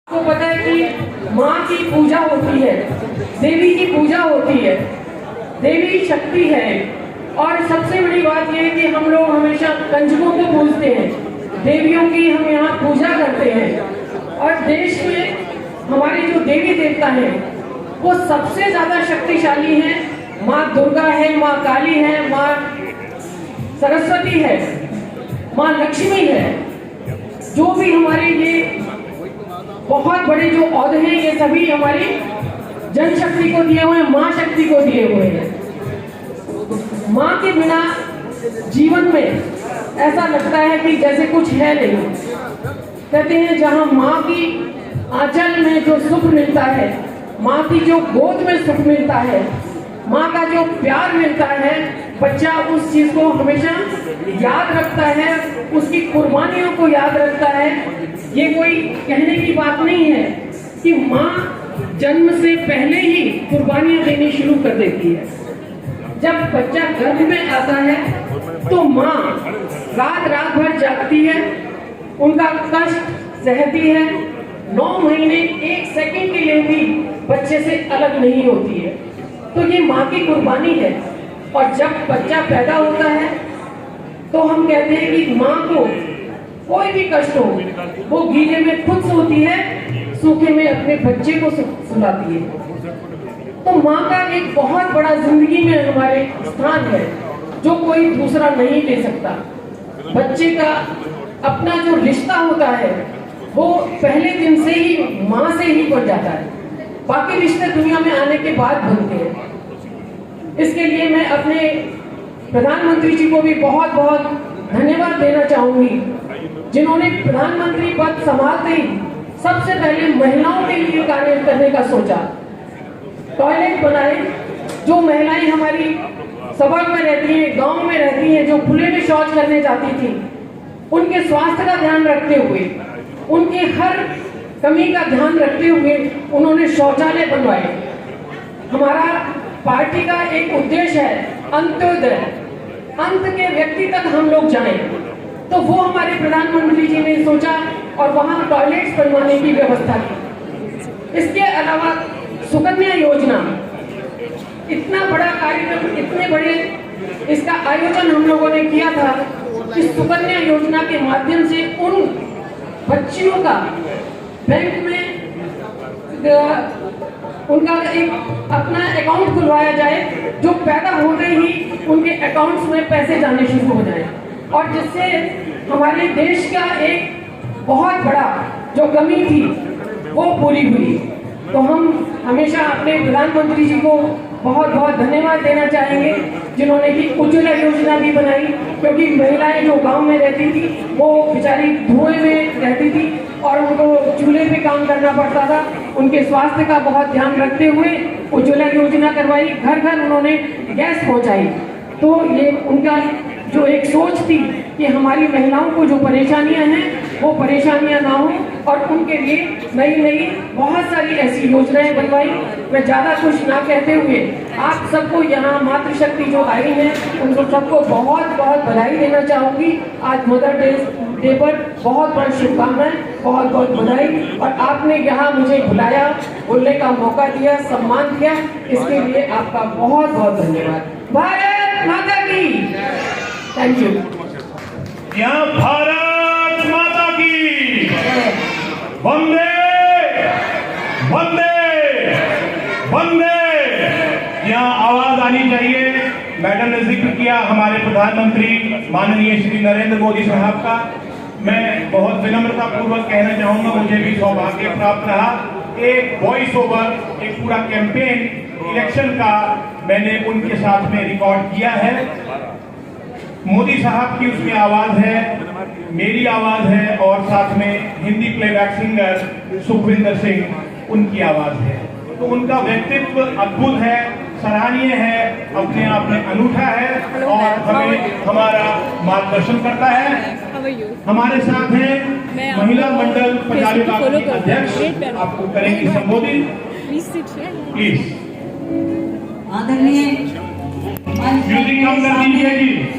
आपको पता है कि माँ की पूजा होती है, देवी की पूजा होती है, देवी शक्ति है। और सबसे बड़ी बात यह है कि हम लोग हमेशा कंजकों को पूजते हैं, देवियों की हम यहाँ पूजा करते हैं। और देश में हमारे जो देवी देवता हैं वो सबसे ज्यादा शक्तिशाली हैं। माँ दुर्गा है, माँ काली है, माँ सरस्वती है, माँ लक्ष्मी है। जो भी हमारे ये बहुत बड़े जो औहदे हैं ये सभी हमारी जनशक्ति को दिए हुए हैं, माँ शक्ति को दिए हुए हैं। माँ के बिना जीवन में ऐसा लगता है कि जैसे कुछ है नहीं। कहते हैं जहाँ माँ की आंचल में जो सुख मिलता है, माँ की जो गोद में सुख मिलता है, माँ का जो प्यार मिलता है, बच्चा उस चीज को हमेशा याद रखता है, उसकी कुर्बानियों को याद रखता है। ये कोई कहने की बात नहीं है कि माँ जन्म से पहले ही कुर्बानियां देनी शुरू कर देती है। जब बच्चा गर्भ में आता है तो माँ रात रात भर जागती है, उनका कष्ट सहती है, 9 महीने 1 सेकंड के लिए भी बच्चे से अलग नहीं होती है। तो ये माँ की कुर्बानी है। और जब बच्चा पैदा होता है तो हम कहते हैं कि माँ को कोई भी कष्ट हो वो गीले में खुद सोती है, सूखे में अपने बच्चे को सुलाती है। तो माँ का एक बहुत बड़ा जिंदगी में हमारे स्थान है जो कोई दूसरा नहीं ले सकता। बच्चे का अपना जो रिश्ता होता है वो पहले दिन से ही माँ से ही बन जाता है, बाकी रिश्ते दुनिया में आने के बाद बनते हैं। इसके लिए मैं अपने प्रधानमंत्री जी को भी बहुत बहुत धन्यवाद देना चाहूंगी, जिन्होंने प्रधानमंत्री पद संभालते ही सबसे पहले महिलाओं के लिए कार्य करने का सोचा। टॉयलेट बनाए, जो महिलाएं हमारी सभा में रहती हैं, गांव में रहती हैं, जो खुले में शौच करने जाती थी, उनके स्वास्थ्य का ध्यान रखते हुए, उनके हर कमी का ध्यान रखते हुए उन्होंने शौचालय बनवाए। हमारा पार्टी का एक उद्देश्य है अंत्योदय, अंत के व्यक्ति तक हम लोग जाएं। तो वो हमारे प्रधानमंत्री जी ने सोचा और वहां टॉयलेट्स बनवाने की व्यवस्था की। इसके अलावा सुकन्या योजना, इतना बड़ा कार्यक्रम, इतने बड़े इसका आयोजन हम लोगों ने किया था कि सुकन्या योजना के माध्यम से उन बच्चियों का बैंक में उनका एक अपना अकाउंट खुलवाया जाए, जो पैदा होते ही उनके अकाउंट्स में पैसे जाने शुरू हो जाए, और जिससे हमारे देश का एक बहुत बड़ा जो कमी थी वो पूरी हुई। तो हम हमेशा अपने प्रधानमंत्री जी को बहुत बहुत धन्यवाद देना चाहेंगे, जिन्होंने कि उज्ज्वला योजना भी बनाई, क्योंकि महिलाएं जो गांव में रहती थी वो बेचारी धुएं में रहती थी और उनको चूल्हे पे काम करना पड़ता था। उनके स्वास्थ्य का बहुत ध्यान रखते हुए उज्ज्वला योजना करवाई, घर घर उन्होंने गैस पहुंचाई। तो ये उनका जो एक सोच थी कि हमारी महिलाओं को जो परेशानियां हैं वो परेशानियां ना हो, और उनके लिए नई नई बहुत सारी ऐसी योजनाएं बनवाई। मैं ज्यादा कुछ ना कहते हुए आप सबको यहाँ मातृशक्ति जो आई है उनको सबको बहुत बहुत बधाई देना चाहूंगी। आज मदर डे पर बहुत बहुत शुभकामनाएं, बहुत बहुत बधाई। और आपने यहाँ मुझे बुलाया, बोलने का मौका दिया, सम्मान दिया, इसके लिए आपका बहुत बहुत धन्यवाद। भारत माता की थैंक यू। यहाँ भारत माता की वंदे वंदे वंदे। यहाँ आवाज आनी चाहिए। मैडम ने जिक्र किया हमारे प्रधानमंत्री माननीय श्री नरेंद्र मोदी साहब का। मैं बहुत विनम्रता पूर्वक कहना चाहूंगा, मुझे भी सौभाग्य प्राप्त रहा एक वॉइस ओवर, एक पूरा कैंपेन इलेक्शन का मैंने उनके साथ में रिकॉर्ड किया है। मोदी साहब की उसमें आवाज है, मेरी आवाज है, और साथ में हिंदी प्लेबैक सिंगर सुखविंदर सिंह उनकी आवाज है। तो उनका व्यक्तित्व अद्भुत है, सराहनीय है, अपने आप में अनूठा है और हमें हमारा मार्गदर्शन करता है। हमारे साथ हैं महिला मंडल पंजाबी बाग की अध्यक्ष, आपको करेंगी संबोधित। प्लीज आदरणीय म्यूजिक कम कर दीजिए जी।